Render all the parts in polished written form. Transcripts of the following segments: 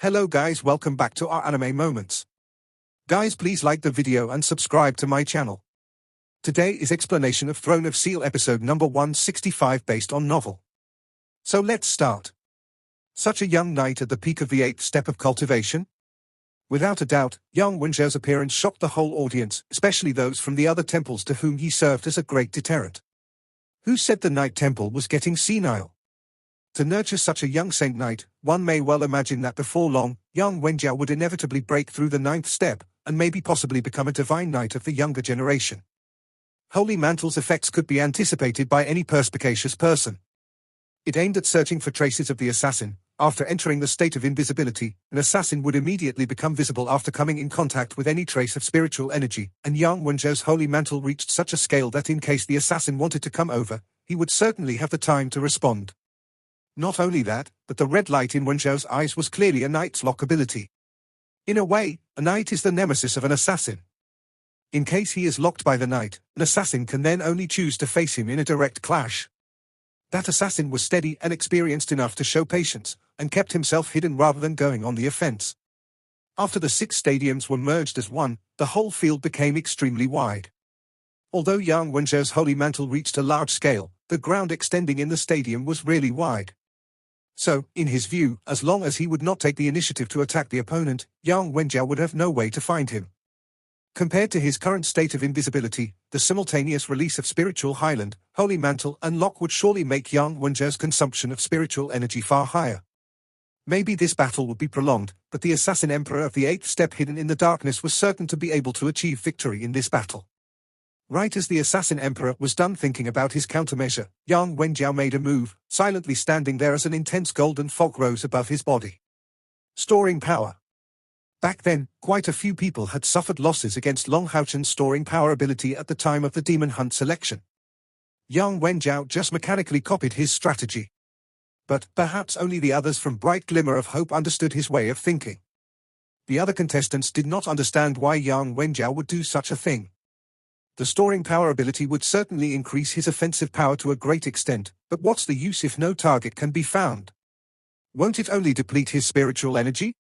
Hello guys, welcome back to our anime moments. Guys, please like the video and subscribe to my channel. Today is explanation of Throne of Steel episode number 165 based on novel. So let's start. Such a young knight at the peak of the 8th step of cultivation? Without a doubt, young Wenjiao's appearance shocked the whole audience, especially those from the other temples to whom he served as a great deterrent. Who said the Knight Temple was getting senile? To nurture such a young saint knight, one may well imagine that before long, young Wenjiao would inevitably break through the 9th step, and maybe possibly become a divine knight of the younger generation. Holy Mantle's effects could be anticipated by any perspicacious person. It aimed at searching for traces of the assassin. After entering the state of invisibility, an assassin would immediately become visible after coming in contact with any trace of spiritual energy, and young Wenjiao's holy mantle reached such a scale that in case the assassin wanted to come over, he would certainly have the time to respond. Not only that, but the red light in Wenjiao's eyes was clearly a knight's lock ability. In a way, a knight is the nemesis of an assassin. In case he is locked by the knight, an assassin can then only choose to face him in a direct clash. That assassin was steady and experienced enough to show patience, and kept himself hidden rather than going on the offense. After the 6 stadiums were merged as one, the whole field became extremely wide. Although young Wenjiao's holy mantle reached a large scale, the ground extending in the stadium was really wide. So, in his view, as long as he would not take the initiative to attack the opponent, young Wenjiao would have no way to find him. Compared to his current state of invisibility, the simultaneous release of spiritual highland, holy mantle and lock would surely make young Wenjiao's consumption of spiritual energy far higher. Maybe this battle would be prolonged, but the assassin emperor of the 8th step hidden in the darkness was certain to be able to achieve victory in this battle. Right as the assassin emperor was done thinking about his countermeasure, young Wenjiao made a move, silently standing there as an intense golden fog rose above his body. Storing power. Back then, quite a few people had suffered losses against Long Haochen's storing power ability at the time of the Demon Hunt selection. Young Wenjiao just mechanically copied his strategy. But perhaps only the others from Bright Glimmer of Hope understood his way of thinking. The other contestants did not understand why young Wenjiao would do such a thing. The storing power ability would certainly increase his offensive power to a great extent, but what's the use if no target can be found? Won't it only deplete his spiritual energy?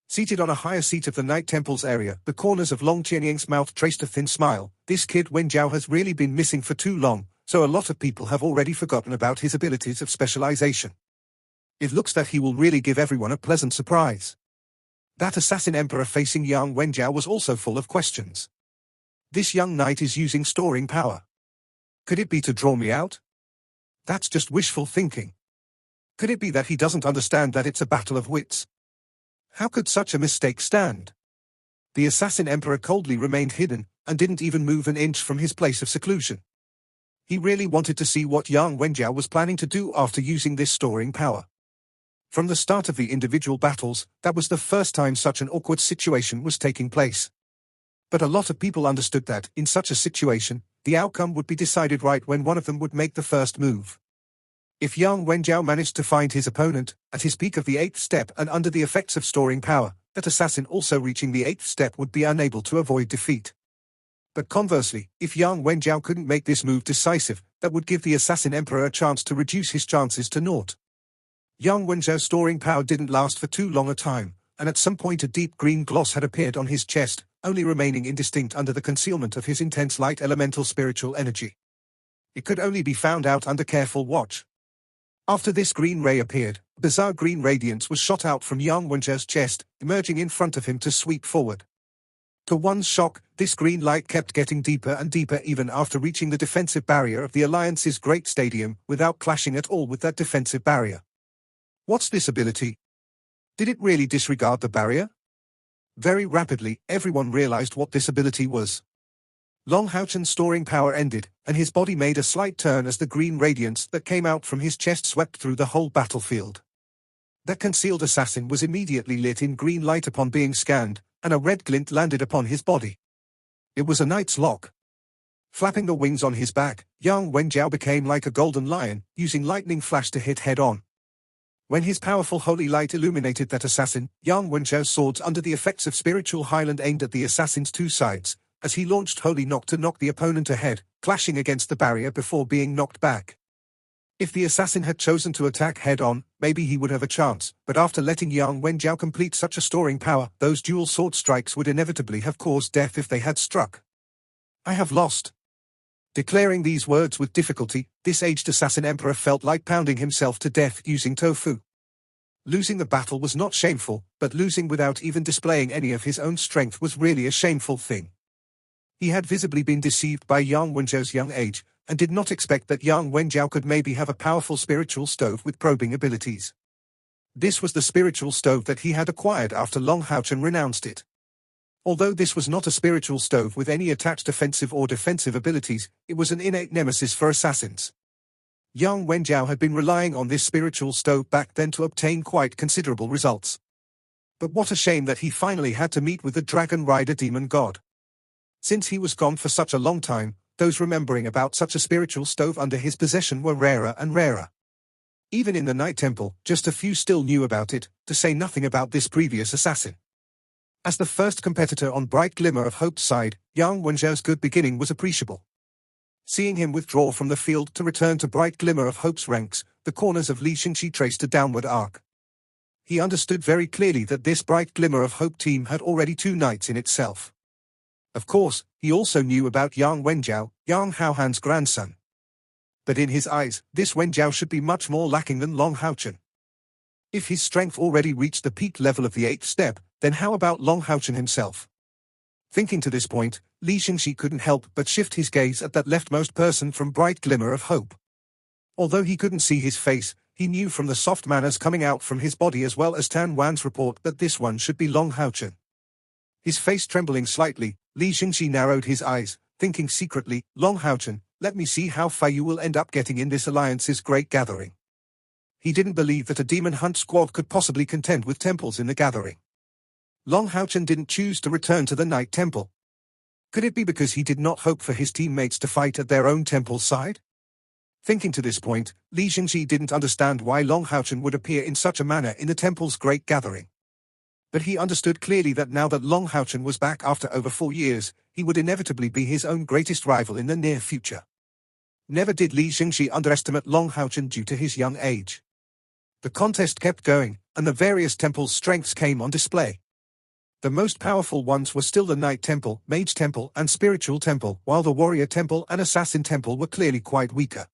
Seated on a higher seat of the Night Temple's area, the corners of Long Qianying's mouth traced a thin smile. This kid Wenjiao has really been missing for too long, so a lot of people have already forgotten about his abilities of specialization. It looks that he will really give everyone a pleasant surprise. That assassin emperor facing young Wenjiao was also full of questions. This young knight is using storing power. Could it be to draw me out? That's just wishful thinking. Could it be that he doesn't understand that it's a battle of wits? How could such a mistake stand? The assassin emperor coldly remained hidden, and didn't even move an inch from his place of seclusion. He really wanted to see what young Wenjiao was planning to do after using this storing power. From the start of the individual battles, that was the first time such an awkward situation was taking place. But a lot of people understood that, in such a situation, the outcome would be decided right when one of them would make the first move. If young Wenjiao managed to find his opponent, at his peak of the 8th step and under the effects of storing power, that assassin also reaching the 8th step would be unable to avoid defeat. But conversely, if young Wenjiao couldn't make this move decisive, that would give the assassin emperor a chance to reduce his chances to naught. Young Wenjiao's storing power didn't last for too long a time, and at some point a deep green gloss had appeared on his chest, only remaining indistinct under the concealment of his intense light elemental spiritual energy. It could only be found out under careful watch. After this green ray appeared, a bizarre green radiance was shot out from young Wenjiao's chest, emerging in front of him to sweep forward. To one's shock, this green light kept getting deeper and deeper even after reaching the defensive barrier of the Alliance's Great Stadium, without clashing at all with that defensive barrier. What's this ability? Did it really disregard the barrier? Very rapidly, everyone realized what this ability was. Long Haochen's storing power ended, and his body made a slight turn as the green radiance that came out from his chest swept through the whole battlefield. That concealed assassin was immediately lit in green light upon being scanned, and a red glint landed upon his body. It was a knight's lock. Flapping the wings on his back, young Wenjiao became like a golden lion, using lightning flash to hit head-on. When his powerful holy light illuminated that assassin, young Wenjiao's swords under the effects of spiritual highland aimed at the assassin's 2 sides, as he launched holy knock to knock the opponent ahead, clashing against the barrier before being knocked back. If the assassin had chosen to attack head-on, maybe he would have a chance, but after letting Yang Wenjiao complete such a storing power, those dual sword strikes would inevitably have caused death if they had struck. I have lost. Declaring these words with difficulty, this aged assassin emperor felt like pounding himself to death using tofu. Losing the battle was not shameful, but losing without even displaying any of his own strength was really a shameful thing. He had visibly been deceived by Yang Wenjiao's young age, and did not expect that Yang Wenjiao could maybe have a powerful spiritual stove with probing abilities. This was the spiritual stove that he had acquired after Long Haochen renounced it. Although this was not a spiritual stove with any attached offensive or defensive abilities, it was an innate nemesis for assassins. Yang Wenjiao had been relying on this spiritual stove back then to obtain quite considerable results. But what a shame that he finally had to meet with the Dragon Rider demon god. Since he was gone for such a long time, those remembering about such a spiritual stove under his possession were rarer and rarer. Even in the Night Temple, just a few still knew about it, to say nothing about this previous assassin. As the first competitor on Bright Glimmer of Hope's side, Yang Wenjiao's good beginning was appreciable. Seeing him withdraw from the field to return to Bright Glimmer of Hope's ranks, the corners of Li Xingxi traced a downward arc. He understood very clearly that this Bright Glimmer of Hope team had already 2 knights in itself. Of course, he also knew about Yang Wenjiao, Yang Haohan's grandson. But in his eyes, this Wenjiao should be much more lacking than Long Haochen. If his strength already reached the peak level of the 8th step, then how about Long Haochen himself? Thinking to this point, Li Xingxi couldn't help but shift his gaze at that leftmost person from Bright Glimmer of Hope. Although he couldn't see his face, he knew from the soft manners coming out from his body as well as Tan Wan's report that this one should be Long Haochen. His face trembling slightly, Li Xingxi narrowed his eyes, thinking secretly, Long Haochen, let me see how far you will end up getting in this alliance's great gathering. He didn't believe that a demon hunt squad could possibly contend with temples in the gathering. Long Haochen didn't choose to return to the Night Temple. Could it be because he did not hope for his teammates to fight at their own temple's side? Thinking to this point, Li Xingxi didn't understand why Long Haochen would appear in such a manner in the temple's great gathering. But he understood clearly that now that Long Haochen was back after over 4 years, he would inevitably be his own greatest rival in the near future. Never did Li Xingxi underestimate Long Haochen due to his young age. The contest kept going, and the various temples' strengths came on display. The most powerful ones were still the Night Temple, Mage Temple, and Spiritual Temple, while the Warrior Temple and Assassin Temple were clearly quite weaker.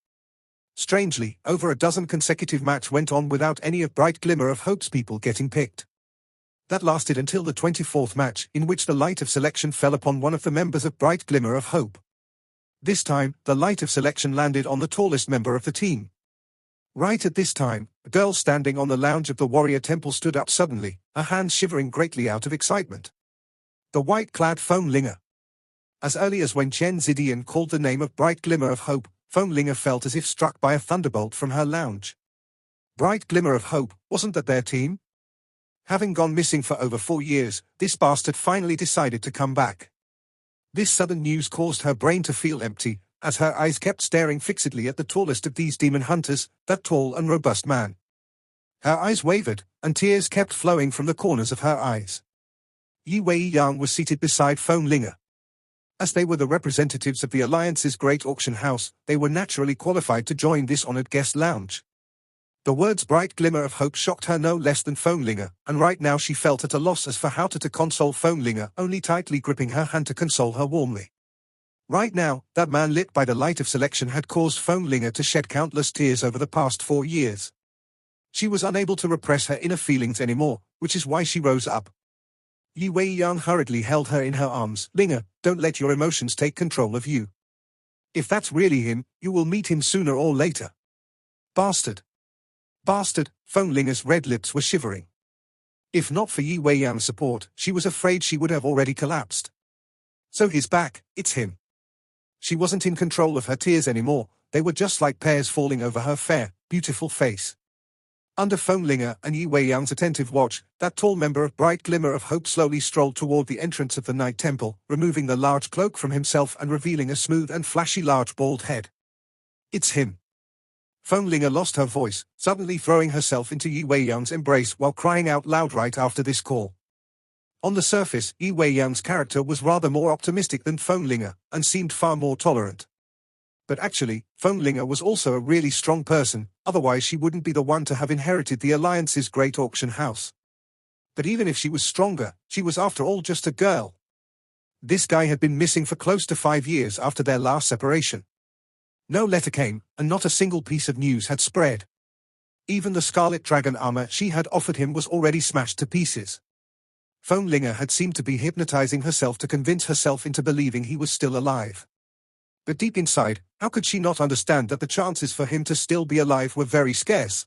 Strangely, over a dozen consecutive matches went on without any of Bright Glimmer of Hope's people getting picked. That lasted until the 24th match, in which the light of selection fell upon one of the members of Bright Glimmer of Hope. This time, the light of selection landed on the tallest member of the team. Right at this time, a girl standing on the lounge of the Warrior Temple stood up suddenly, her hands shivering greatly out of excitement. The white-clad Feng Linger. As early as when Chen Zidian called the name of Bright Glimmer of Hope, Feng Linger felt as if struck by a thunderbolt from her lounge. Bright Glimmer of Hope, wasn't that their team? Having gone missing for over 4 years, this bastard finally decided to come back. This sudden news caused her brain to feel empty, as her eyes kept staring fixedly at the tallest of these demon hunters, that tall and robust man. Her eyes wavered, and tears kept flowing from the corners of her eyes. Yi Weiyang was seated beside Feng Linger. As they were the representatives of the Alliance's great auction house, they were naturally qualified to join this honored guest lounge. The words Bright Glimmer of Hope shocked her no less than Feng Linger, and right now she felt at a loss as for how to console Feng Linger, only tightly gripping her hand to console her warmly. Right now, that man lit by the light of selection had caused Feng Linger to shed countless tears over the past 4 years. She was unable to repress her inner feelings anymore, which is why she rose up. Yi Weiyang hurriedly held her in her arms. Linger, don't let your emotions take control of you. If that's really him, you will meet him sooner or later. Bastard. Bastard, Feng Linger's red lips were shivering. If not for Yi Weiyang's support, she was afraid she would have already collapsed. So he's back, it's him. She wasn't in control of her tears anymore, they were just like pears falling over her fair, beautiful face. Under Feng Linger and Yi Weiyang's attentive watch, that tall member of Bright Glimmer of Hope slowly strolled toward the entrance of the Night Temple, removing the large cloak from himself and revealing a smooth and flashy large bald head. It's him. Feng Linger lost her voice, suddenly throwing herself into Yi Weiyang's embrace while crying out loud right after this call. On the surface, Yi Weiyang's character was rather more optimistic than Feng Linger, and seemed far more tolerant. But actually, Linger was also a really strong person, otherwise she wouldn't be the one to have inherited the Alliance's great auction house. But even if she was stronger, she was after all just a girl. This guy had been missing for close to 5 years after their last separation. No letter came, and not a single piece of news had spread. Even the Scarlet Dragon armor she had offered him was already smashed to pieces. Linger had seemed to be hypnotizing herself to convince herself into believing he was still alive. But deep inside, how could she not understand that the chances for him to still be alive were very scarce?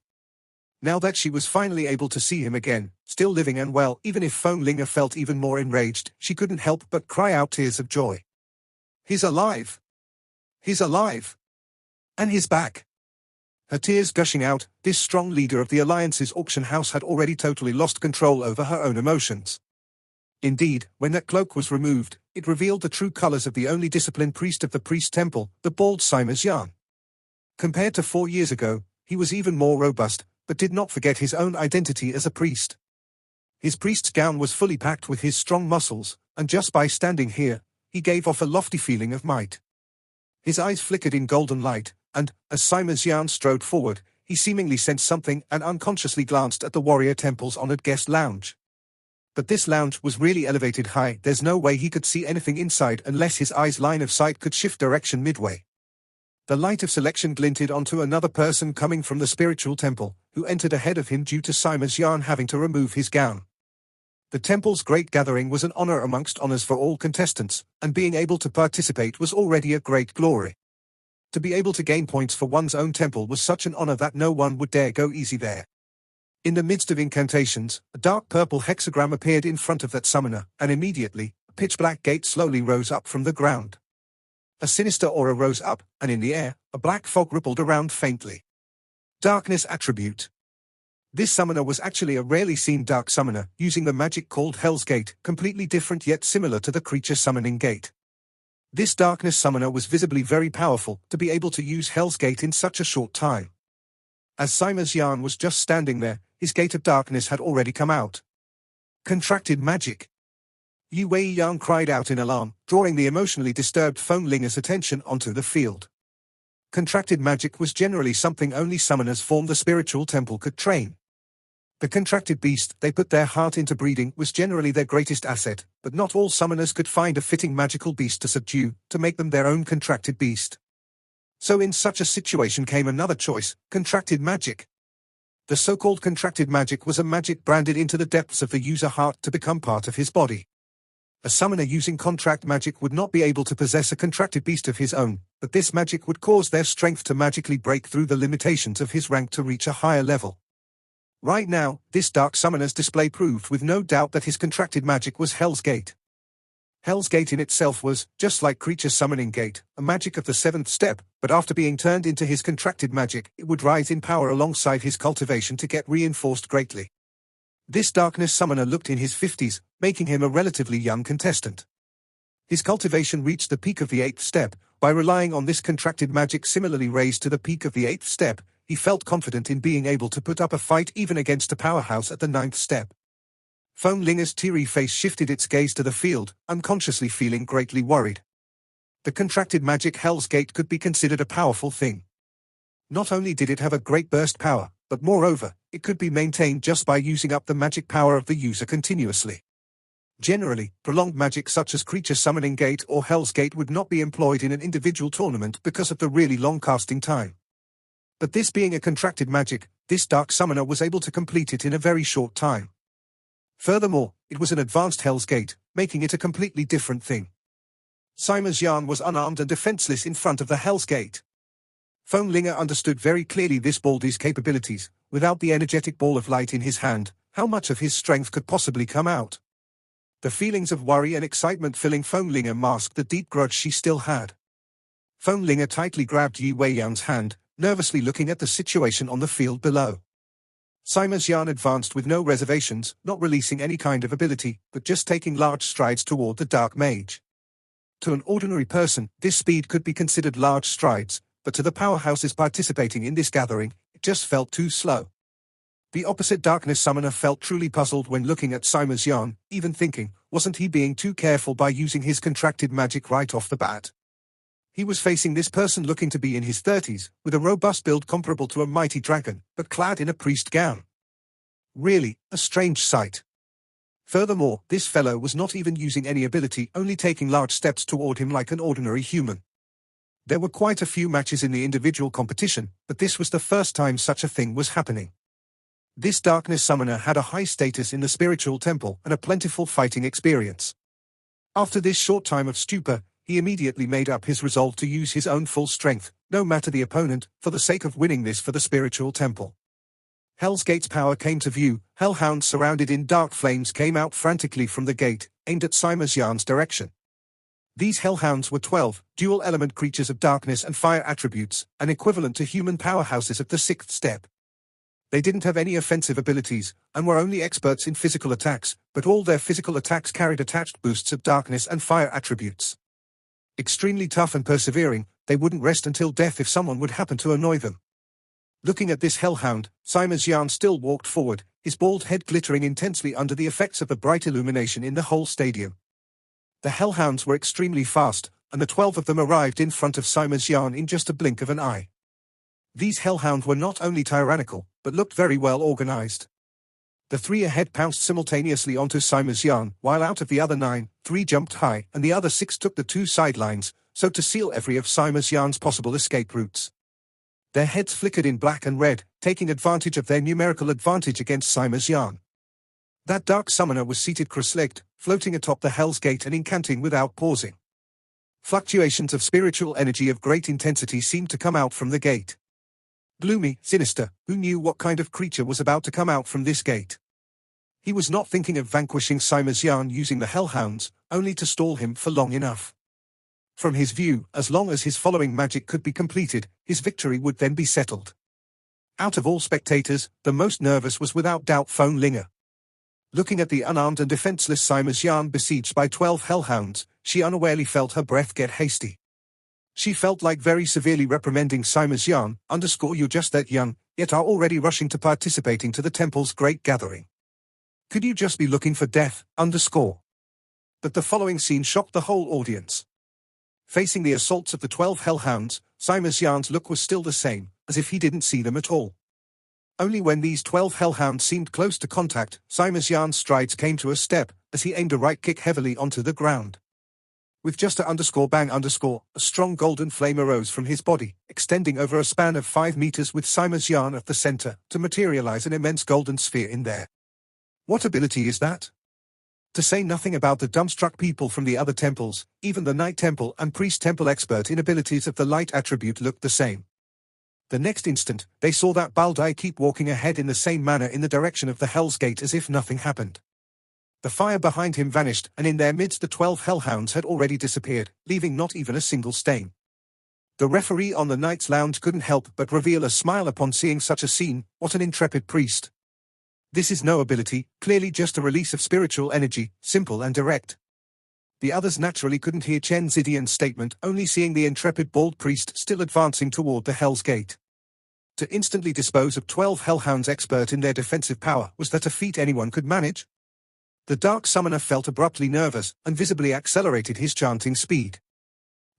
Now that she was finally able to see him again, still living and well, even if Linger felt even more enraged, she couldn't help but cry out tears of joy. He's alive! He's alive! And he's back! Her tears gushing out, this strong leader of the Alliance's auction house had already totally lost control over her own emotions. Indeed, when that cloak was removed, it revealed the true colors of the only disciplined priest of the priest temple, the bald Simers. Compared to 4 years ago, he was even more robust, but did not forget his own identity as a priest. His priest's gown was fully packed with his strong muscles, and just by standing here, he gave off a lofty feeling of might. His eyes flickered in golden light, and, as Simers strode forward, he seemingly sensed something and unconsciously glanced at the warrior temple's honored guest lounge. But this lounge was really elevated high, there's no way he could see anything inside unless his eyes' line of sight could shift direction midway. The light of selection glinted onto another person coming from the spiritual temple, who entered ahead of him due to Simers having to remove his gown. The temple's great gathering was an honor amongst honors for all contestants, and being able to participate was already a great glory. To be able to gain points for one's own temple was such an honor that no one would dare go easy there. In the midst of incantations, a dark purple hexagram appeared in front of that summoner, and immediately, a pitch-black gate slowly rose up from the ground. A sinister aura rose up, and in the air, a black fog rippled around faintly. Darkness attribute. This summoner was actually a rarely seen dark summoner, using the magic called Hell's Gate, completely different yet similar to the creature summoning gate. This darkness summoner was visibly very powerful, to be able to use Hell's Gate in such a short time. As Simers was just standing there, his gate of darkness had already come out. Contracted magic. Yi Wei-Yan cried out in alarm, drawing the emotionally disturbed Linger's attention onto the field. Contracted magic was generally something only summoners from the spiritual temple could train. The contracted beast they put their heart into breeding was generally their greatest asset, but not all summoners could find a fitting magical beast to subdue, to make them their own contracted beast. So in such a situation came another choice, contracted magic. The so-called contracted magic was a magic branded into the depths of the user's heart to become part of his body. A summoner using contract magic would not be able to possess a contracted beast of his own, but this magic would cause their strength to magically break through the limitations of his rank to reach a higher level. Right now, this dark summoner's display proved with no doubt that his contracted magic was Hell's Gate. Hell's Gate in itself was, just like Creature Summoning Gate, a magic of the 7th step, but after being turned into his contracted magic, it would rise in power alongside his cultivation to get reinforced greatly. This darkness summoner looked in his 50s, making him a relatively young contestant. His cultivation reached the peak of the 8th step. By relying on this contracted magic similarly raised to the peak of the 8th step, he felt confident in being able to put up a fight even against a powerhouse at the 9th step. Linger's teary face shifted its gaze to the field, unconsciously feeling greatly worried. The contracted magic Hell's Gate could be considered a powerful thing. Not only did it have a great burst power, but moreover, it could be maintained just by using up the magic power of the user continuously. Generally, prolonged magic such as Creature Summoning Gate or Hell's Gate would not be employed in an individual tournament because of the really long casting time. But this being a contracted magic, this dark summoner was able to complete it in a very short time. Furthermore, it was an advanced Hell's Gate, making it a completely different thing. Simers was unarmed and defenseless in front of the Hell's Gate. Linger understood very clearly this baldy's capabilities. Without the energetic ball of light in his hand, how much of his strength could possibly come out? The feelings of worry and excitement filling Linger masked the deep grudge she still had. Linger tightly grabbed Yi Wei-Yan's hand, nervously looking at the situation on the field below. Simers advanced with no reservations, not releasing any kind of ability, but just taking large strides toward the dark mage. To an ordinary person, this speed could be considered large strides, but to the powerhouses participating in this gathering, it just felt too slow. The opposite darkness summoner felt truly puzzled when looking at Simers, even thinking, wasn't he being too careful by using his contracted magic right off the bat? He was facing this person looking to be in his 30s, with a robust build comparable to a mighty dragon, but clad in a priest gown. Really, a strange sight. Furthermore, this fellow was not even using any ability, only taking large steps toward him like an ordinary human. There were quite a few matches in the individual competition, but this was the first time such a thing was happening. This darkness summoner had a high status in the spiritual temple and a plentiful fighting experience. After this short time of stupor, he immediately made up his resolve to use his own full strength, no matter the opponent, for the sake of winning this for the spiritual temple. Hell's Gate's power came to view. Hellhounds surrounded in dark flames came out frantically from the gate, aimed at Simazyan's direction. These hellhounds were 12 dual-element creatures of darkness and fire attributes, an equivalent to human powerhouses of the 6th step. They didn't have any offensive abilities, and were only experts in physical attacks, but all their physical attacks carried attached boosts of darkness and fire attributes. Extremely tough and persevering, they wouldn't rest until death if someone would happen to annoy them. Looking at this hellhound, Simazyan still walked forward, his bald head glittering intensely under the effects of the bright illumination in the whole stadium. The hellhounds were extremely fast, and the 12 of them arrived in front of Simazyan in just a blink of an eye. These hellhounds were not only tyrannical, but looked very well organized. The 3 ahead pounced simultaneously onto Simazyan, while out of the other 9, 3 jumped high, and the other 6 took the 2 sidelines, so to seal every of Simazyan's possible escape routes. Their heads flickered in black and red, taking advantage of their numerical advantage against Simazyan. That dark summoner was seated cross-legged, floating atop the Hell's Gate and incanting without pausing. Fluctuations of spiritual energy of great intensity seemed to come out from the gate. Gloomy, sinister, who knew what kind of creature was about to come out from this gate? He was not thinking of vanquishing Simazyan using the hellhounds, only to stall him for long enough. From his view, as long as his following magic could be completed, his victory would then be settled. Out of all spectators, the most nervous was without doubt Phone Linger. Looking at the unarmed and defenseless Simazyan besieged by 12 hellhounds, she unawarely felt her breath get hasty. She felt like very severely reprimanding Simazyan, "You're just that young, yet are already rushing to participating to the temple's great gathering. Could you just be looking for death, But the following scene shocked the whole audience. Facing the assaults of the 12 hellhounds, Simazyan's look was still the same, as if he didn't see them at all. Only when these 12 hellhounds seemed close to contact, Simazyan's strides came to a step, as he aimed a right kick heavily onto the ground. With just a bang, a strong golden flame arose from his body, extending over a span of 5 meters with Simazyan at the center, to materialize an immense golden sphere in there. What ability is that? To say nothing about the dumbstruck people from the other temples, even the Knight Temple and Priest Temple expert in abilities of the light attribute looked the same. The next instant, they saw that Baldai keep walking ahead in the same manner in the direction of the Hell's Gate as if nothing happened. The fire behind him vanished, and in their midst the 12 hellhounds had already disappeared, leaving not even a single stain. The referee on the Knight's Lounge couldn't help but reveal a smile upon seeing such a scene. What an intrepid priest. This is no ability, clearly just a release of spiritual energy, simple and direct. The others naturally couldn't hear Chen Zidian's statement, only seeing the intrepid bald priest still advancing toward the Hell's Gate. To instantly dispose of 12 hellhounds expert in their defensive power, was that a feat anyone could manage? The dark summoner felt abruptly nervous, and visibly accelerated his chanting speed.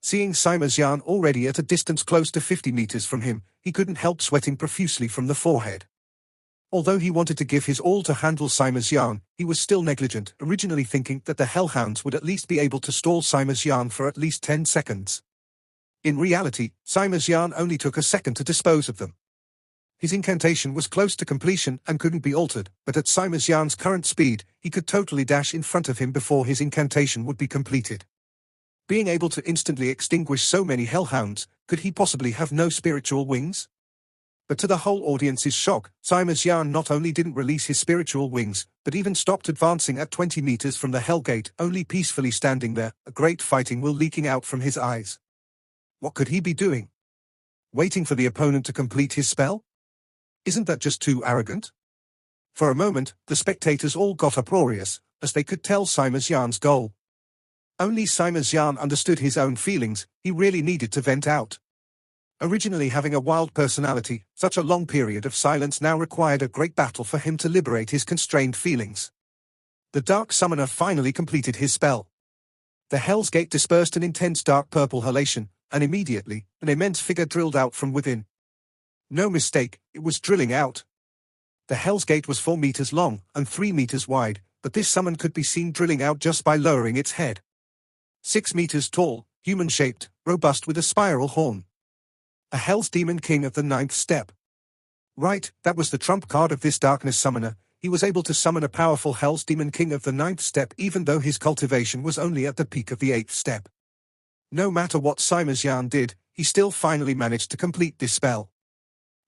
Seeing Simazyan already at a distance close to 50 meters from him, he couldn't help sweating profusely from the forehead. Although he wanted to give his all to handle Simazyan, he was still negligent, originally thinking that the hellhounds would at least be able to stall Simazyan for at least 10 seconds. In reality, Simazyan only took a second to dispose of them. His incantation was close to completion and couldn't be altered, but at Simazyan's current speed, he could totally dash in front of him before his incantation would be completed. Being able to instantly extinguish so many hellhounds, could he possibly have no spiritual wings? But to the whole audience's shock, Simazyan not only didn't release his spiritual wings, but even stopped advancing at 20 meters from the Hellgate, only peacefully standing there, a great fighting will leaking out from his eyes. What could he be doing? Waiting for the opponent to complete his spell? Isn't that just too arrogant? For a moment, the spectators all got uproarious, as they could tell Simazyan's goal. Only Simazyan understood his own feelings. He really needed to vent out. Originally having a wild personality, such a long period of silence now required a great battle for him to liberate his constrained feelings. The dark summoner finally completed his spell. The Hell's Gate dispersed an intense dark purple halation, and immediately, an immense figure drilled out from within. No mistake, it was drilling out. The Hell's Gate was 4 meters long and 3 meters wide, but this summon could be seen drilling out just by lowering its head. 6 meters tall, human-shaped, robust with a spiral horn. A Hell's Demon King of the 9th step. Right, that was the trump card of this darkness summoner. He was able to summon a powerful Hell's Demon King of the 9th step even though his cultivation was only at the peak of the 8th step. No matter what Simon did, he still finally managed to complete this spell.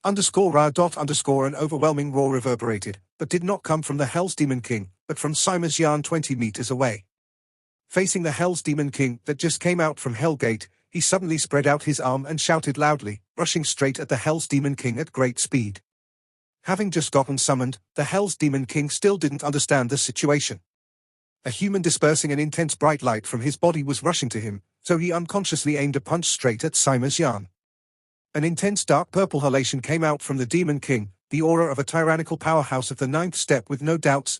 An overwhelming roar reverberated, but did not come from the Hell's Demon King, but from Simon 20 meters away. Facing the Hell's Demon King that just came out from Hellgate, he suddenly spread out his arm and shouted loudly, rushing straight at the Hell's Demon King at great speed. Having just gotten summoned, the Hell's Demon King still didn't understand the situation. A human dispersing an intense bright light from his body was rushing to him, so he unconsciously aimed a punch straight at Simon. An intense dark purple halation came out from the Demon King, the aura of a tyrannical powerhouse of the 9th step with no doubts,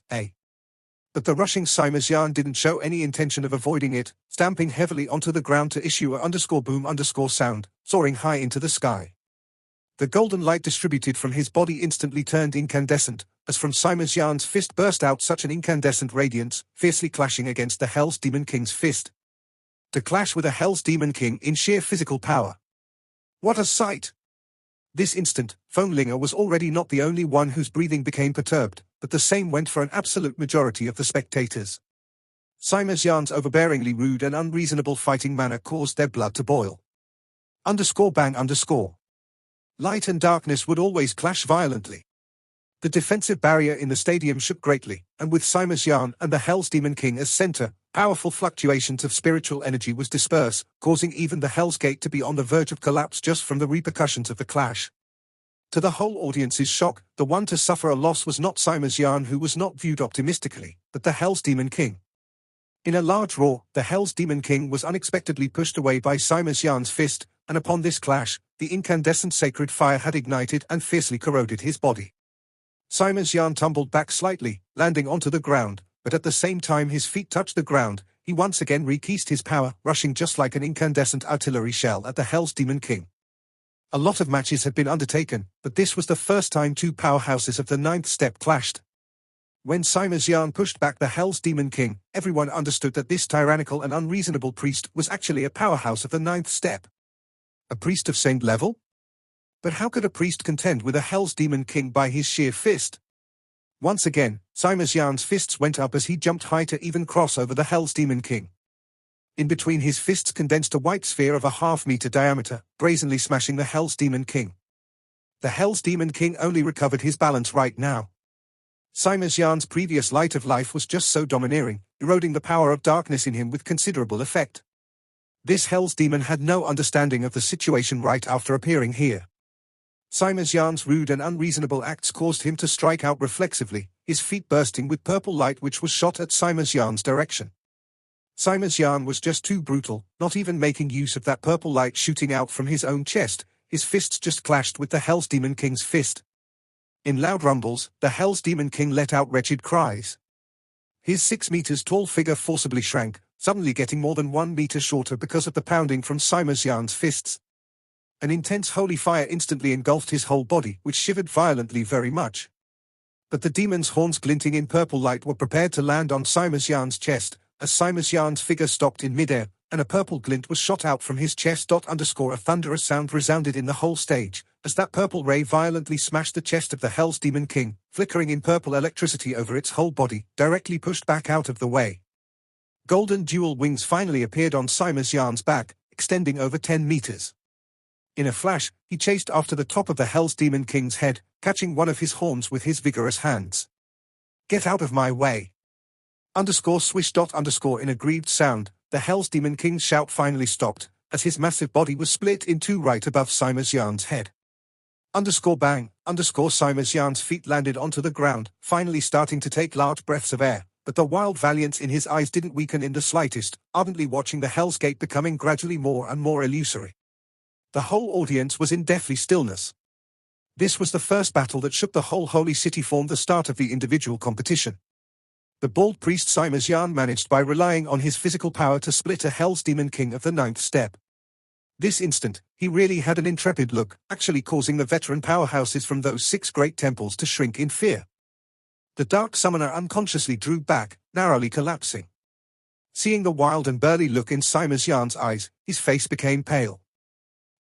But the rushing Simon didn't show any intention of avoiding it, stamping heavily onto the ground to issue a _boom sound, soaring high into the sky. The golden light distributed from his body instantly turned incandescent, as from Simon's fist burst out such an incandescent radiance, fiercely clashing against the Hell's Demon King's fist. To clash with a Hell's Demon King in sheer physical power. What a sight! This instant, Phonelinger was already not the only one whose breathing became perturbed, but the same went for an absolute majority of the spectators. Simon's overbearingly rude and unreasonable fighting manner caused their blood to boil. Bang. Light and darkness would always clash violently. The defensive barrier in the stadium shook greatly, and with Simon and the Hell's Demon King as center, powerful fluctuations of spiritual energy was dispersed, causing even the Hell's Gate to be on the verge of collapse just from the repercussions of the clash. To the whole audience's shock, the one to suffer a loss was not Simon, who was not viewed optimistically, but the Hell's Demon King. In a large roar, the Hell's Demon King was unexpectedly pushed away by Simon's fist, and upon this clash, the incandescent sacred fire had ignited and fiercely corroded his body. Simon tumbled back slightly, landing onto the ground, but at the same time his feet touched the ground, he once again rekeyed his power, rushing just like an incandescent artillery shell at the Hell's Demon King. A lot of matches had been undertaken, but this was the first time two powerhouses of the 9th step clashed. When Simon pushed back the Hell's Demon King, everyone understood that this tyrannical and unreasonable priest was actually a powerhouse of the 9th step. A priest of saint level? But how could a priest contend with a Hell's Demon King by his sheer fist? Once again, Simon's fists went up as he jumped high to even cross over the Hell's Demon King. In between his fists condensed a white sphere of a half-meter diameter, brazenly smashing the Hell's Demon King. The Hell's Demon King only recovered his balance right now. Simon's previous light of life was just so domineering, eroding the power of darkness in him with considerable effect. This Hell's Demon had no understanding of the situation right after appearing here. Simon's rude and unreasonable acts caused him to strike out reflexively, his feet bursting with purple light which was shot at Simon's direction. Simon was just too brutal, not even making use of that purple light shooting out from his own chest, his fists just clashed with the Hell's Demon King's fist. In loud rumbles, the Hell's Demon King let out wretched cries. His 6 meters tall figure forcibly shrank, suddenly getting more than 1 meter shorter because of the pounding from Simon's fists. An intense holy fire instantly engulfed his whole body, which shivered violently very much. But the demon's horns glinting in purple light were prepared to land on Simon's chest, as Simon's figure stopped in midair, and a purple glint was shot out from his chest. A thunderous sound resounded in the whole stage, as that purple ray violently smashed the chest of the Hell's Demon King, flickering in purple electricity over its whole body, directly pushed back out of the way. Golden dual wings finally appeared on Simon's back, extending over 10 meters. In a flash, he chased after the top of the Hell's Demon King's head, catching one of his horns with his vigorous hands. "Get out of my way!" Swish. In a grieved sound, the Hell's Demon King's shout finally stopped, as his massive body was split in two right above Simon's head. Bang. Simon's feet landed onto the ground, finally starting to take large breaths of air, but the wild valiance in his eyes didn't weaken in the slightest, ardently watching the Hell's Gate becoming gradually more and more illusory. The whole audience was in deathly stillness. This was the first battle that shook the whole holy city, formed the start of the individual competition. The bald priest Simon managed by relying on his physical power to split a Hell's Demon King of the 9th step. This instant, he really had an intrepid look, actually causing the veteran powerhouses from those 6 great temples to shrink in fear. The Dark Summoner unconsciously drew back, narrowly collapsing. Seeing the wild and burly look in Sima Xian's eyes, his face became pale.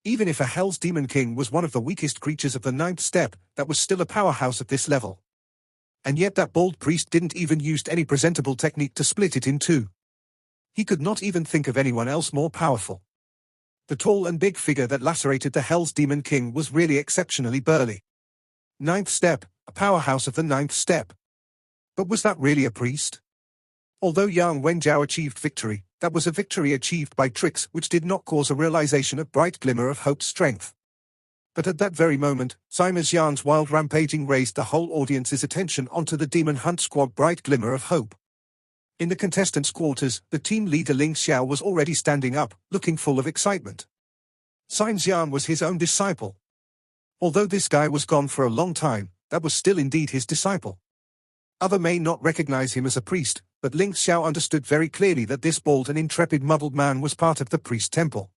Even if a Hell's Demon King was one of the weakest creatures of the 9th step, that was still a powerhouse at this level. And yet that bald priest didn't even use any presentable technique to split it in two. He could not even think of anyone else more powerful. The tall and big figure that lacerated the Hell's Demon King was really exceptionally burly. 9th step, a powerhouse of the 9th step. But was that really a priest? Although Yang Wenjiao achieved victory, that was a victory achieved by tricks which did not cause a realization of bright glimmer of hope's strength. But at that very moment, Sima Xian's wild rampaging raised the whole audience's attention onto the demon hunt squad bright glimmer of hope. In the contestants' quarters, the team leader Ling Xiao was already standing up, looking full of excitement. Sima Xian was his own disciple. Although this guy was gone for a long time, that was still indeed his disciple. Others may not recognize him as a priest, but Ling Xiao understood very clearly that this bald and intrepid muddled man was part of the priest temple.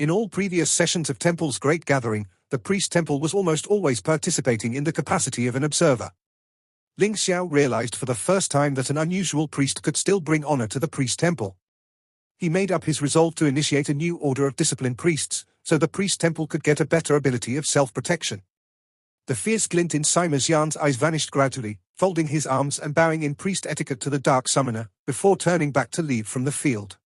In all previous sessions of Temple's Great Gathering, the priest temple was almost always participating in the capacity of an observer. Ling Xiao realized for the first time that an unusual priest could still bring honor to the priest temple. He made up his resolve to initiate a new order of disciplined priests, so the priest temple could get a better ability of self-protection. The fierce glint in Sima Xian's eyes vanished gradually, folding his arms and bowing in priest etiquette to the Dark Summoner, before turning back to leave from the field.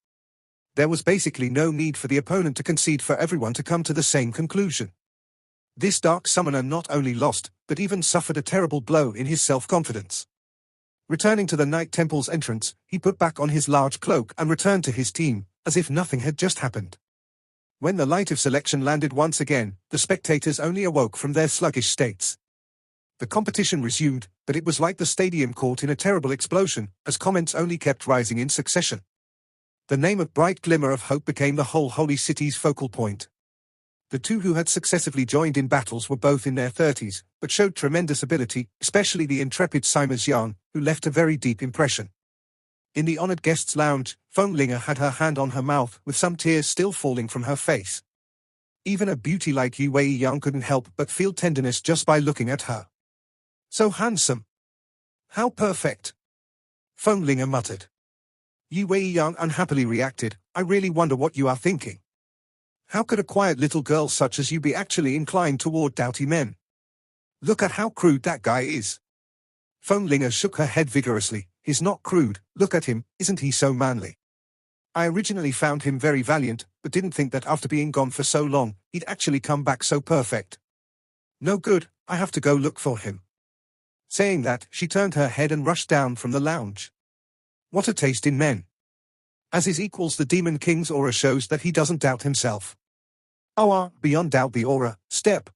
There was basically no need for the opponent to concede for everyone to come to the same conclusion. This Dark Summoner not only lost, but even suffered a terrible blow in his self-confidence. Returning to the Night Temple's entrance, he put back on his large cloak and returned to his team, as if nothing had just happened. When the light of selection landed once again, the spectators only awoke from their sluggish states. The competition resumed, but it was like the stadium caught in a terrible explosion, as comments only kept rising in succession. The name of Bright Glimmer of Hope became the whole holy city's focal point. The two who had successively joined in battles were both in their 30s, but showed tremendous ability, especially the intrepid Sima Xian, who left a very deep impression. In the honored guests' lounge, Feng Linger had her hand on her mouth, with some tears still falling from her face. Even a beauty like Yu Weiyang couldn't help but feel tenderness just by looking at her. So handsome. How perfect. Feng Linger muttered. Yu Weiyang unhappily reacted, I really wonder what you are thinking. How could a quiet little girl such as you be actually inclined toward doughty men? Look at how crude that guy is. Feng Linger shook her head vigorously. He's not crude, look at him, isn't he so manly? I originally found him very valiant, but didn't think that after being gone for so long, he'd actually come back so perfect. No good, I have to go look for him. Saying that, she turned her head and rushed down from the lounge. What a taste in men. As his equals, the Demon King's aura shows that he doesn't doubt himself. Beyond doubt the aura, step.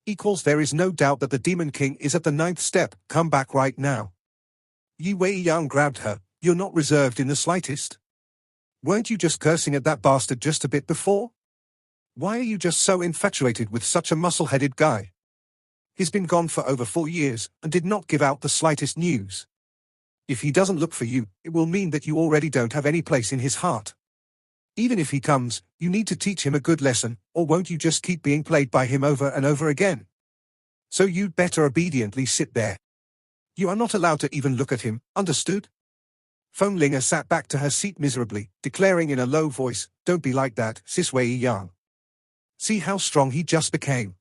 Equals there is no doubt that the Demon King is at the 9th step, come back right now. Yu Weiyang grabbed her, you're not reserved in the slightest. Weren't you just cursing at that bastard just a bit before? Why are you just so infatuated with such a muscle-headed guy? He's been gone for over 4 years, and did not give out the slightest news. If he doesn't look for you, it will mean that you already don't have any place in his heart. Even if he comes, you need to teach him a good lesson, or won't you just keep being played by him over and over again? So you'd better obediently sit there. You are not allowed to even look at him, understood? Feng Linger sat back to her seat miserably, declaring in a low voice, don't be like that, Sis Weiyang. See how strong he just became.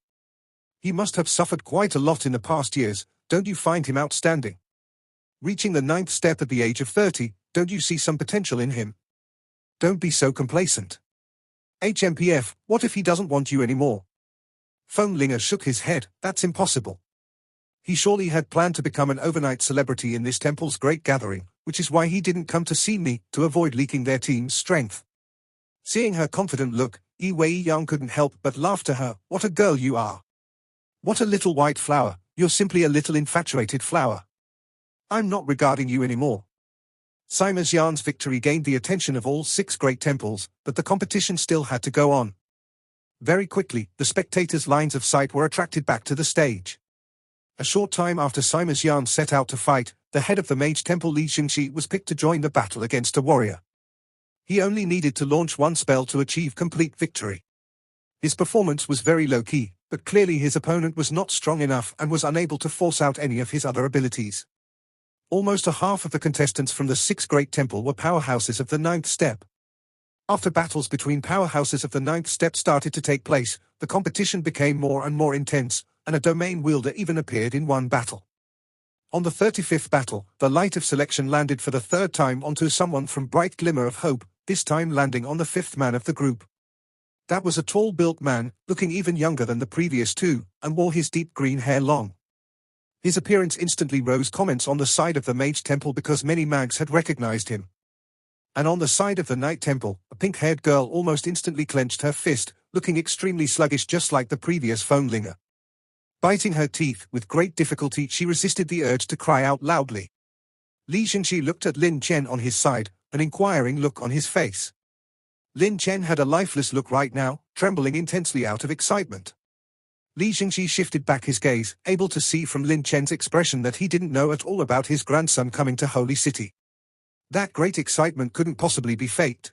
He must have suffered quite a lot in the past years, don't you find him outstanding? Reaching the 9th step at the age of 30, don't you see some potential in him? Don't be so complacent. HMPF, what if he doesn't want you anymore? Feng Linger shook his head, that's impossible. He surely had planned to become an overnight celebrity in this temple's great gathering, which is why he didn't come to see me, to avoid leaking their team's strength. Seeing her confident look, Yu Weiyang couldn't help but laugh to her, what a girl you are. What a little white flower, you're simply a little infatuated flower. I'm not regarding you anymore. Sima Xian's victory gained the attention of all 6 great temples, but the competition still had to go on. Very quickly, the spectators' lines of sight were attracted back to the stage. A short time after Sima Xian set out to fight, the head of the Mage Temple Li Xingxi was picked to join the battle against a warrior. He only needed to launch one spell to achieve complete victory. His performance was very low-key, but clearly his opponent was not strong enough and was unable to force out any of his other abilities. Almost a half of the contestants from the 6 Great Temple were powerhouses of the 9th step. After battles between powerhouses of the 9th step started to take place, the competition became more and more intense, and a domain wielder even appeared in one battle. On the 35th battle, the Light of Selection landed for the 3rd time onto someone from Bright Glimmer of Hope, this time landing on the 5th man of the group. That was a tall-built man, looking even younger than the previous 2, and wore his deep green hair long. His appearance instantly rose comments on the side of the Mage Temple because many mags had recognized him. And on the side of the Knight Temple, a pink-haired girl almost instantly clenched her fist, looking extremely sluggish just like the previous phonelinger. Biting her teeth, with great difficulty she resisted the urge to cry out loudly. Li Xingxi looked at Lin Chen on his side, an inquiring look on his face. Lin Chen had a lifeless look right now, trembling intensely out of excitement. Li Xingxi shifted back his gaze, able to see from Lin Chen's expression that he didn't know at all about his grandson coming to Holy City. That great excitement couldn't possibly be faked.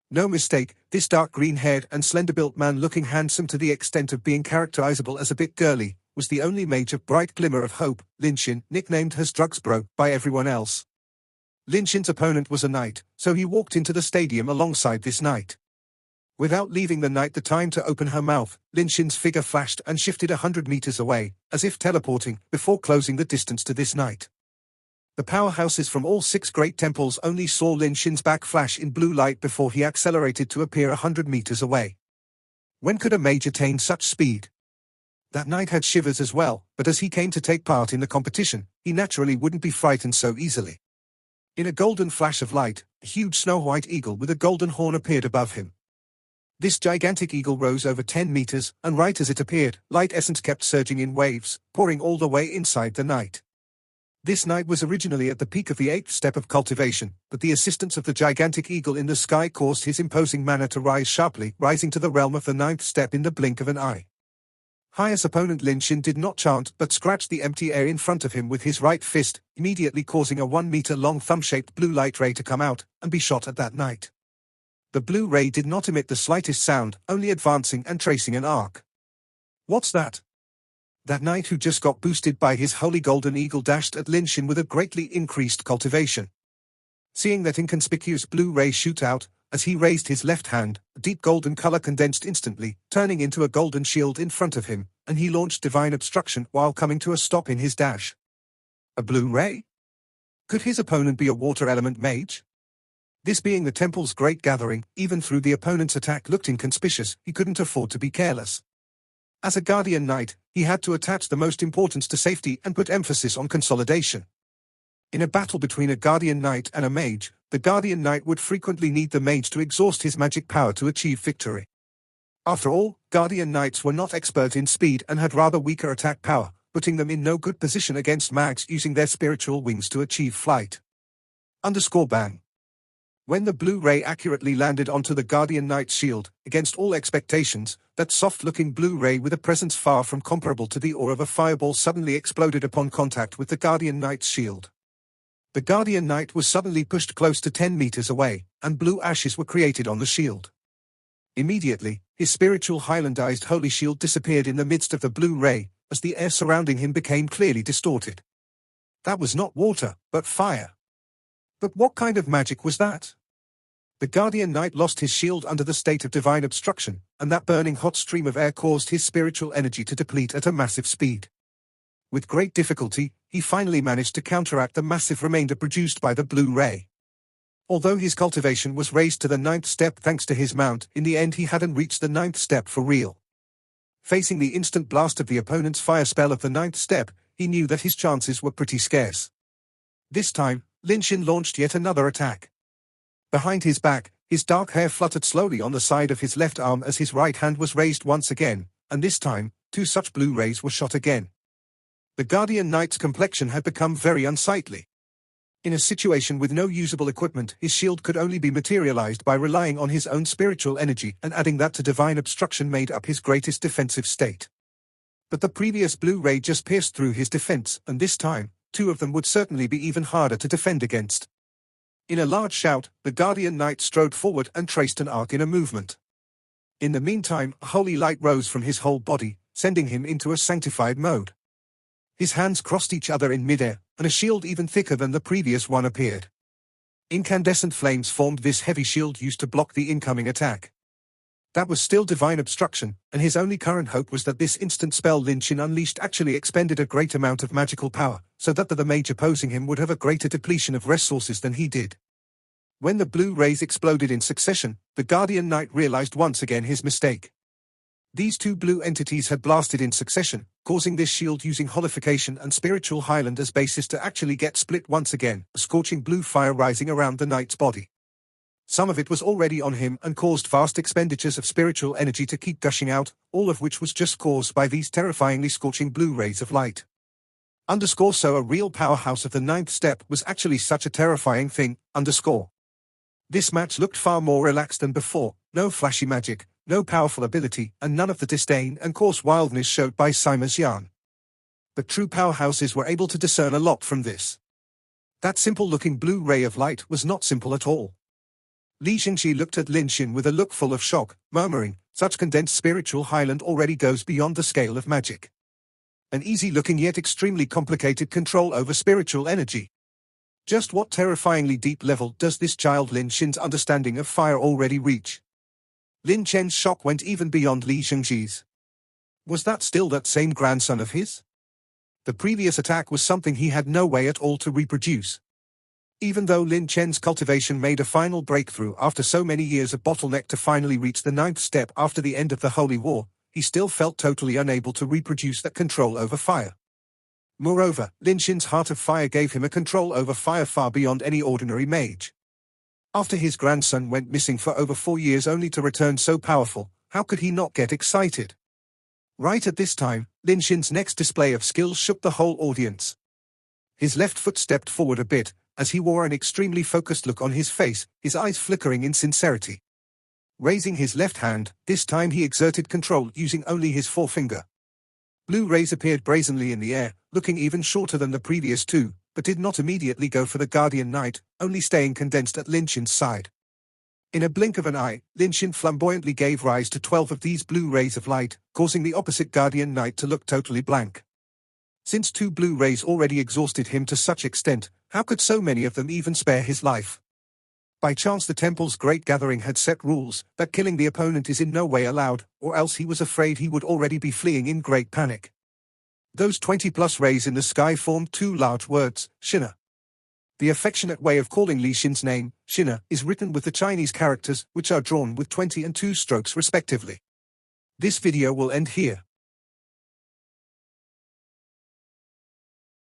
No mistake, this dark green-haired and slender-built man looking handsome to the extent of being characterizable as a bit girly, was the only mage of Bright Glimmer of Hope, Lin Xin, nicknamed as Drugs Bro by everyone else. Lin Xin's opponent was a knight, so he walked into the stadium alongside this knight. Without leaving the knight the time to open her mouth, Lin Xin's figure flashed and shifted 100 meters away, as if teleporting, before closing the distance to this knight. The powerhouses from all 6 great temples only saw Lin Xin's back flash in blue light before he accelerated to appear 100 meters away. When could a mage attain such speed? That knight had shivers as well, but as he came to take part in the competition, he naturally wouldn't be frightened so easily. In a golden flash of light, a huge snow-white eagle with a golden horn appeared above him. This gigantic eagle rose over 10 meters, and right as it appeared, light essence kept surging in waves, pouring all the way inside the knight. This knight was originally at the peak of the 8th step of cultivation, but the assistance of the gigantic eagle in the sky caused his imposing mana to rise sharply, rising to the realm of the 9th step in the blink of an eye. Highest opponent Lin Xin did not chant but scratched the empty air in front of him with his right fist, immediately causing a 1-meter-long thumb-shaped blue light ray to come out and be shot at that knight. The blue ray did not emit the slightest sound, only advancing and tracing an arc. What's that? That knight who just got boosted by his holy golden eagle dashed at Lin Xin with a greatly increased cultivation. Seeing that inconspicuous blue ray shoot out, as he raised his left hand, a deep golden color condensed instantly, turning into a golden shield in front of him, and he launched divine obstruction while coming to a stop in his dash. A blue ray? Could his opponent be a water element mage? This being the temple's great gathering, even through the opponent's attack looked inconspicuous, he couldn't afford to be careless. As a guardian knight, he had to attach the most importance to safety and put emphasis on consolidation. In a battle between a guardian knight and a mage, the guardian knight would frequently need the mage to exhaust his magic power to achieve victory. After all, guardian knights were not expert in speed and had rather weaker attack power, putting them in no good position against mags using their spiritual wings to achieve flight. Bang. When the blue ray accurately landed onto the guardian knight's shield, against all expectations, that soft-looking blue ray with a presence far from comparable to the aura of a fireball suddenly exploded upon contact with the guardian knight's shield. The guardian knight was suddenly pushed close to 10 meters away, and blue ashes were created on the shield. Immediately, his spiritual highlandized holy shield disappeared in the midst of the blue ray, as the air surrounding him became clearly distorted. That was not water, but fire. But what kind of magic was that? The guardian knight lost his shield under the state of divine obstruction, and that burning hot stream of air caused his spiritual energy to deplete at a massive speed. With great difficulty, he finally managed to counteract the massive remainder produced by the blue ray. Although his cultivation was raised to the 9th step thanks to his mount, in the end he hadn't reached the 9th step for real. Facing the instant blast of the opponent's fire spell of the 9th step, he knew that his chances were pretty scarce. This time, Lin Xin launched yet another attack. Behind his back, his dark hair fluttered slowly on the side of his left arm as his right hand was raised once again, and this time, 2 such blue rays were shot again. The guardian knight's complexion had become very unsightly. In a situation with no usable equipment, his shield could only be materialized by relying on his own spiritual energy, and adding that to divine obstruction made up his greatest defensive state. But the previous blue ray just pierced through his defense, and this time, 2 of them would certainly be even harder to defend against. In a large shout, the Guardian Knight strode forward and traced an arc in a movement. In the meantime, a holy light rose from his whole body, sending him into a sanctified mode. His hands crossed each other in midair, and a shield even thicker than the previous one appeared. Incandescent flames formed this heavy shield used to block the incoming attack. That was still divine obstruction, and his only current hope was that this instant spell Lin Xin unleashed actually expended a great amount of magical power, so that the mage opposing him would have a greater depletion of resources than he did. When the blue rays exploded in succession, the Guardian Knight realized once again his mistake. These two blue entities had blasted in succession, causing this shield using holification and spiritual highland as basis to actually get split once again, a scorching blue fire rising around the knight's body. Some of it was already on him and caused vast expenditures of spiritual energy to keep gushing out, all of which was just caused by these terrifyingly scorching blue rays of light. So a real powerhouse of the ninth step was actually such a terrifying thing. This match looked far more relaxed than before, no flashy magic, no powerful ability, and none of the disdain and coarse wildness showed by Sima Xian. But true powerhouses were able to discern a lot from this. That simple-looking blue ray of light was not simple at all. Li Xingxi looked at Lin Xin with a look full of shock, murmuring, "Such condensed spiritual highland already goes beyond the scale of magic. An easy-looking yet extremely complicated control over spiritual energy. Just what terrifyingly deep level does this child Lin Xin's understanding of fire already reach?" Lin Chen's shock went even beyond Li Xingxi's. Was that still that same grandson of his? The previous attack was something he had no way at all to reproduce. Even though Lin Chen's cultivation made a final breakthrough after so many years of bottleneck to finally reach the ninth step after the end of the Holy War, he still felt totally unable to reproduce that control over fire. Moreover, Lin Xin's heart of fire gave him a control over fire far beyond any ordinary mage. After his grandson went missing for over 4 years only to return so powerful, how could he not get excited? Right at this time, Lin Xin's next display of skills shook the whole audience. His left foot stepped forward a bit, as he wore an extremely focused look on his face, his eyes flickering in sincerity. Raising his left hand, this time he exerted control using only his forefinger. Blue rays appeared brazenly in the air, looking even shorter than the previous two, but did not immediately go for the Guardian Knight, only staying condensed at Lin Xin's side. In a blink of an eye, Lin Xin flamboyantly gave rise to 12 of these blue rays of light, causing the opposite Guardian Knight to look totally blank. Since 2 blue rays already exhausted him to such extent, how could so many of them even spare his life? By chance the temple's great gathering had set rules that killing the opponent is in no way allowed, or else he was afraid he would already be fleeing in great panic. Those 20+ rays in the sky formed 2 large words, Xina. The affectionate way of calling Li Xin's name, Xina, is written with the Chinese characters, which are drawn with 20 and 2 strokes respectively. This video will end here.